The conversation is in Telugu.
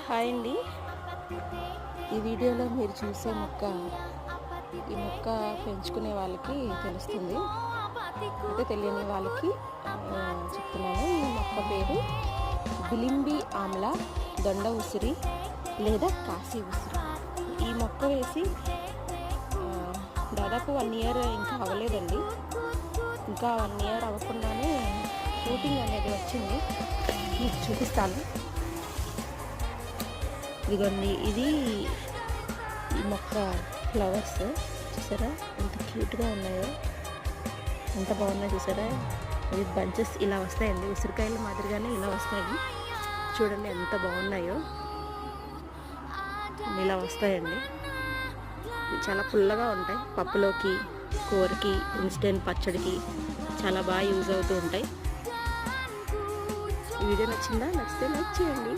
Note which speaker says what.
Speaker 1: హాయ్ అండి. ఈ వీడియోలో మీరు చూసే మొక్క, ఈ మొక్క పెంచుకునే వాళ్ళకి తెలుస్తుంది, అయితే తెలియని వాళ్ళకి చెప్తున్నాను. ఈ మొక్క పేరు బిలింబి ఆమ్లా దొండ ఉసిరి లేదా కాశీ ఉసిరి. ఈ మొక్క వేసి దాదాపు 1 ఇయర్ ఇంకా అవ్వలేదండి. ఇంకా 1 ఇయర్ అవ్వకుండానే ఫ్రూటింగ్ అనేది వచ్చింది. మీకు చూపిస్తాను. ఇదిగోండి, ఇది ఈ మొక్క ఫ్లవర్స్ చూసారా ఎంత క్యూట్గా ఉన్నాయో, ఎంత బాగున్నాయో చూసారా. ఇది బంచెస్ ఇలా వస్తాయండి, ఉసిరికాయల మాదిరిగానే ఇలా వస్తాయి. చూడండి ఎంత బాగున్నాయో, ఇలా వస్తాయండి. ఇవి చాలా పుల్లగా ఉంటాయి, పప్పులోకి, కూరకి, ఇన్స్టెంట్ పచ్చడికి చాలా బాగా యూజ్ అవుతూ ఉంటాయి. ఈ వీడియో నచ్చిందా? నచ్చితే లైక్ చేయండి.